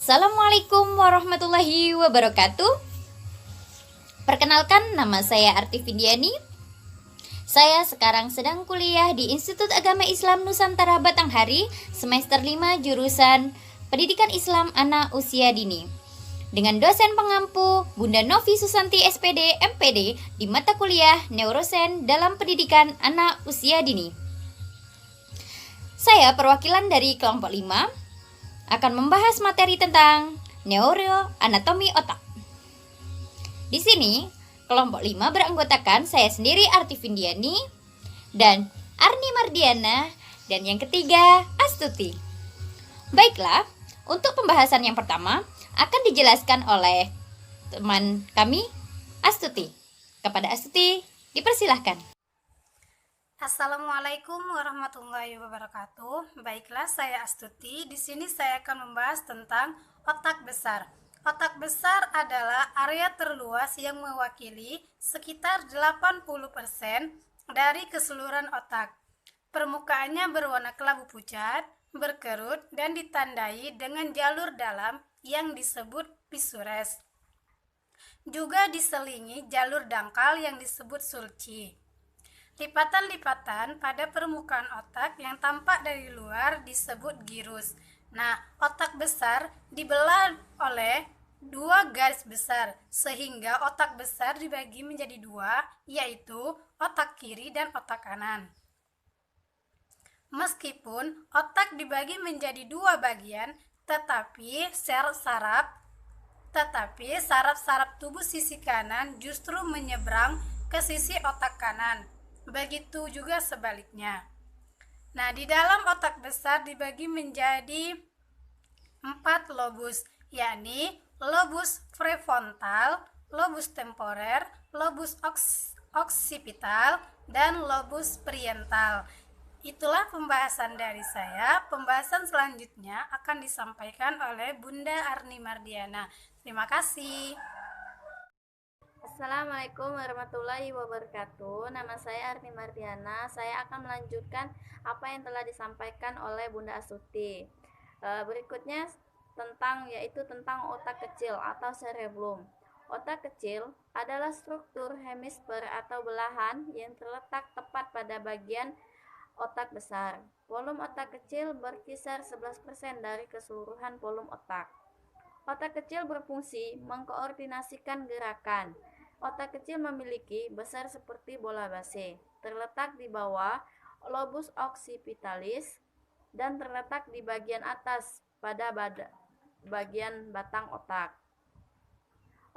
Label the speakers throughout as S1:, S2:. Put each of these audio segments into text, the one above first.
S1: Assalamualaikum warahmatullahi wabarakatuh. Perkenalkan, nama saya Arti Findiani. Saya sekarang sedang kuliah di Institut Agama Islam Nusantara Batanghari, semester 5 jurusan Pendidikan Islam Anak Usia Dini. Dengan dosen pengampu Bunda Novi Susanti SPD MPD di mata kuliah Neurosen dalam Pendidikan Anak Usia Dini. Saya perwakilan dari kelompok 5 akan membahas materi tentang neuroanatomi otak. Di sini, kelompok 5 beranggotakan saya sendiri Arti Findiani dan Arni Mardiana dan yang ketiga Astuti. Baiklah, untuk pembahasan yang pertama akan dijelaskan oleh teman kami Astuti. Kepada Astuti, dipersilahkan.
S2: Assalamualaikum warahmatullahi wabarakatuh. Baiklah, saya Astuti. Di sini saya akan membahas tentang otak besar. Otak besar adalah area terluas yang mewakili sekitar 80% dari keseluruhan otak. Permukaannya berwarna kelabu pucat, berkerut, dan ditandai dengan jalur dalam yang disebut pisures. Juga diselingi jalur dangkal yang disebut sulci. Lipatan-lipatan pada permukaan otak yang tampak dari luar disebut gyrus. Nah, otak besar dibelah oleh dua garis besar, sehingga otak besar dibagi menjadi dua, yaitu otak kiri dan otak kanan. Meskipun otak dibagi menjadi dua bagian, tetapi saraf-saraf tubuh sisi kanan justru menyeberang ke sisi otak kanan. Begitu juga sebaliknya. Nah, di dalam otak besar dibagi menjadi 4 lobus, yakni lobus prefrontal, lobus temporer, lobus occipital, dan lobus parietal. Itulah pembahasan dari saya. Pembahasan selanjutnya akan disampaikan oleh Bunda Arni Mardiana. Terima kasih.
S3: Assalamualaikum warahmatullahi wabarakatuh. Nama saya Arni Mardiana. Saya akan melanjutkan apa yang telah disampaikan oleh Bunda Astuti. Berikutnya yaitu tentang otak kecil atau cerebellum. Otak kecil adalah struktur hemisfer atau belahan yang terletak tepat pada bagian otak besar. Volume otak kecil berkisar 11% dari keseluruhan volume otak. Otak kecil berfungsi mengkoordinasikan gerakan. Otak kecil memiliki besar seperti bola base, terletak di bawah lobus occipitalis dan terletak di bagian atas pada bagian batang otak.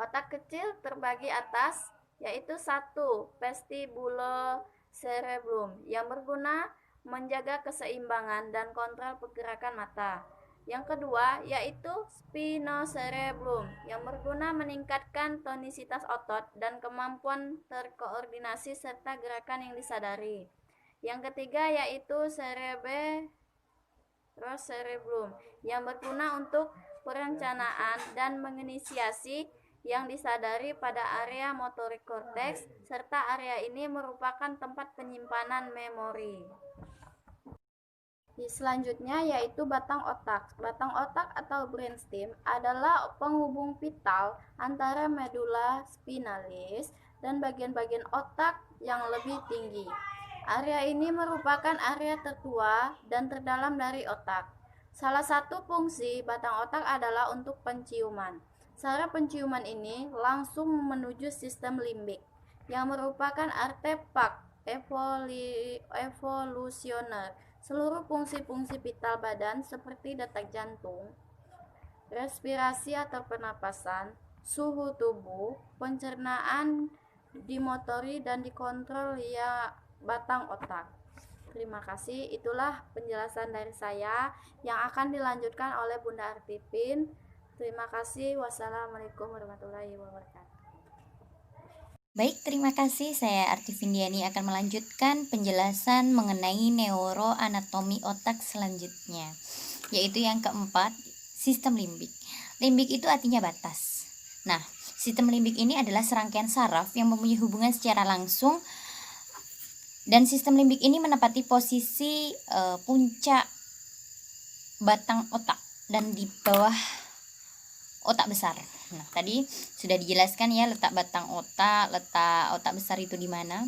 S3: Otak kecil terbagi atas yaitu 1. Vestibulocerebellum yang berguna menjaga keseimbangan dan kontrol pergerakan mata. Yang kedua yaitu spinocerebellum yang berguna meningkatkan tonisitas otot dan kemampuan terkoordinasi serta gerakan yang disadari. Yang ketiga yaitu cerebrocerebellum yang berguna untuk perencanaan dan menginisiasi yang disadari pada area motorik korteks, serta area ini merupakan tempat penyimpanan memori. Selanjutnya yaitu batang otak. Batang otak atau brainstem adalah penghubung vital antara medula spinalis dan bagian-bagian otak yang lebih tinggi. Area ini merupakan area tertua dan terdalam dari otak. Salah satu fungsi batang otak adalah untuk penciuman. Saraf penciuman ini langsung menuju sistem limbik yang merupakan artefak evolusioner. Seluruh fungsi-fungsi vital badan seperti detak jantung, respirasi atau pernapasan, suhu tubuh, pencernaan dimotori dan dikontrol batang otak. Terima kasih. Itulah penjelasan dari saya yang akan dilanjutkan oleh Bunda Artifin. Terima kasih. Wassalamualaikum warahmatullahi wabarakatuh.
S1: Baik, terima kasih. Saya Arti Findiani akan melanjutkan penjelasan mengenai neuroanatomi otak selanjutnya, yaitu yang keempat, sistem limbik. Limbik itu artinya batas. Nah, sistem limbik ini adalah serangkaian saraf yang mempunyai hubungan secara langsung, dan sistem limbik ini menempati posisi puncak batang otak dan di bawah otak besar. Nah, tadi sudah dijelaskan ya letak batang otak, letak otak besar itu di mana.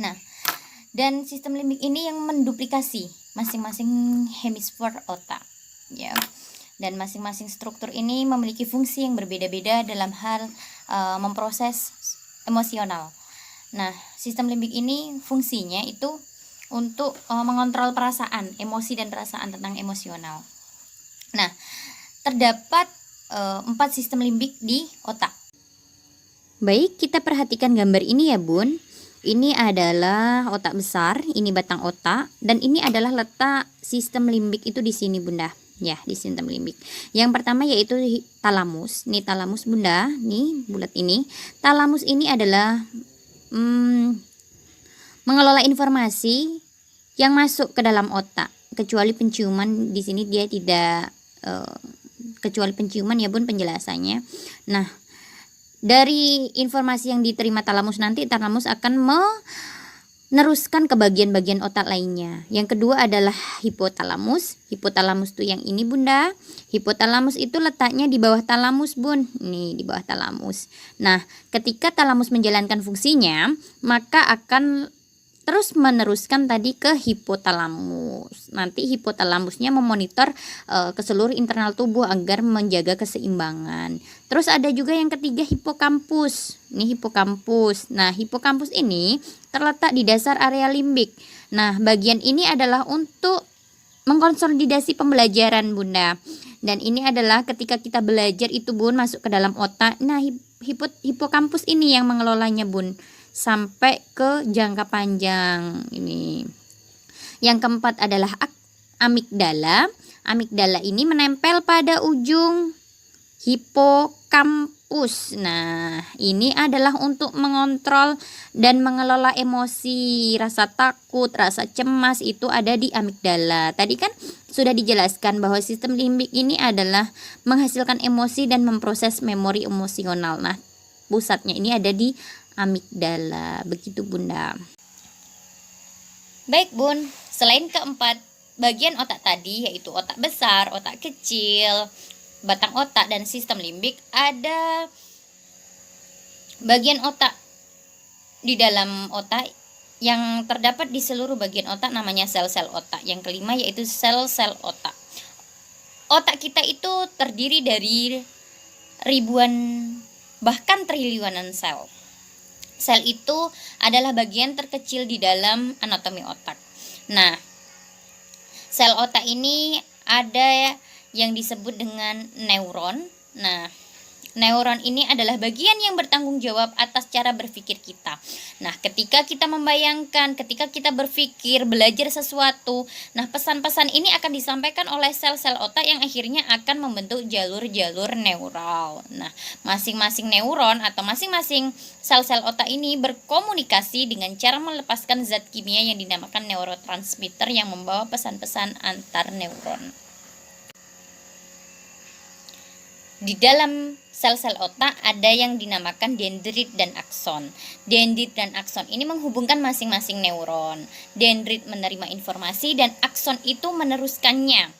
S1: Nah, dan sistem limbik ini yang menduplikasi masing-masing hemisfer otak, ya. Dan masing-masing struktur ini memiliki fungsi yang berbeda-beda dalam hal memproses emosional. Nah, sistem limbik ini fungsinya itu untuk mengontrol perasaan, emosi dan perasaan tentang emosional. Nah, terdapat 4 sistem limbik di otak. Baik, kita perhatikan gambar ini ya Bun. Ini adalah otak besar, ini batang otak, dan ini adalah letak sistem limbik itu di sini Bunda. Ya, di sistem limbik. Yang pertama yaitu talamus. Ini talamus Bunda, nih bulat ini. Talamus ini adalah mengelola informasi yang masuk ke dalam otak. Kecuali penciuman, di sini dia tidak kecuali penciuman ya Bun penjelasannya. Nah, dari informasi yang diterima talamus nanti, talamus akan meneruskan ke bagian-bagian otak lainnya. Yang kedua adalah hipotalamus. Hipotalamus tuh yang ini Bunda. Hipotalamus itu letaknya di bawah talamus Bun. Nih di bawah talamus. Nah, ketika talamus menjalankan fungsinya, maka akan terus meneruskan tadi ke hipotalamus. Nanti hipotalamusnya memonitor ke seluruh internal tubuh agar menjaga keseimbangan. Terus ada juga yang ketiga hipokampus. Ini hipokampus. Nah, hipokampus ini terletak di dasar area limbik. Nah, bagian ini adalah untuk mengkonsolidasi pembelajaran Bunda. Dan ini adalah ketika kita belajar itu Bun masuk ke dalam otak. Nah, hipokampus ini yang mengelolanya Bun sampai ke jangka panjang ini. Yang keempat adalah amigdala. Amigdala ini menempel pada ujung hipokampus. Nah, ini adalah untuk mengontrol dan mengelola emosi, rasa takut, rasa cemas itu ada di amigdala. Tadi kan sudah dijelaskan bahwa sistem limbik ini adalah menghasilkan emosi dan memproses memori emosional. Nah, pusatnya ini ada di amigdala, begitu Bunda. Baik Bun, selain keempat bagian otak tadi yaitu otak besar, otak kecil, batang otak dan sistem limbik, ada bagian otak di dalam otak yang terdapat di seluruh bagian otak namanya sel-sel otak. Yang kelima yaitu sel-sel otak. Otak kita itu terdiri dari ribuan bahkan triliunan sel. Sel itu adalah bagian terkecil di dalam anatomi otak. Nah, sel otak ini ada yang disebut dengan neuron. Nah, neuron ini adalah bagian yang bertanggung jawab atas cara berpikir kita. Nah, ketika kita membayangkan, ketika kita berpikir, belajar sesuatu, nah pesan-pesan ini akan disampaikan oleh sel-sel otak yang akhirnya akan membentuk jalur-jalur neural. Nah, masing-masing neuron atau masing-masing sel-sel otak ini berkomunikasi dengan cara melepaskan zat kimia yang dinamakan neurotransmitter yang membawa pesan-pesan antar neuron. Di dalam sel-sel otak ada yang dinamakan dendrit dan akson. Dendrit dan akson ini menghubungkan masing-masing neuron. Dendrit menerima informasi dan akson itu meneruskannya.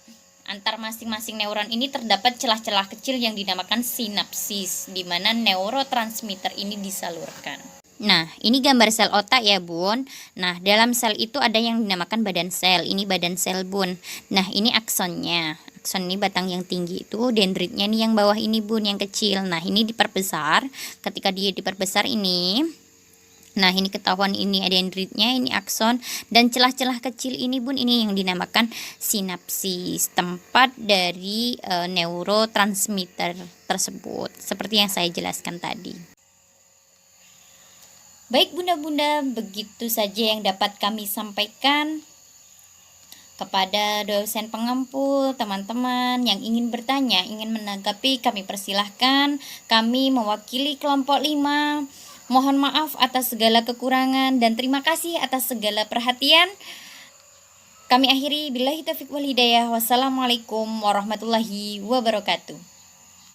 S1: Antar masing-masing neuron ini terdapat celah-celah kecil yang dinamakan sinapsis, di mana neurotransmitter ini disalurkan. Nah, ini gambar sel otak ya Bun. Nah, dalam sel itu ada yang dinamakan badan sel. Ini badan sel Bun. Nah, ini aksonnya. Akson ini batang yang tinggi itu, dendritnya nih yang bawah ini Bun, yang kecil. Nah, ini diperbesar. Ketika dia diperbesar ini, nah ini ketahuan ini ada dendritnya, ini akson, dan celah-celah kecil ini Bun, ini yang dinamakan sinapsis, tempat dari neurotransmitter tersebut, seperti yang saya jelaskan tadi. Baik Bunda-bunda, begitu saja yang dapat kami sampaikan kepada dosen pengampu. Teman-teman yang ingin bertanya, ingin menanggapi, kami persilahkan. Kami mewakili kelompok 5. Mohon maaf atas segala kekurangan dan terima kasih atas segala perhatian. Kami akhiri billahi taufiq wal hidayah. Wassalamualaikum warahmatullahi wabarakatuh.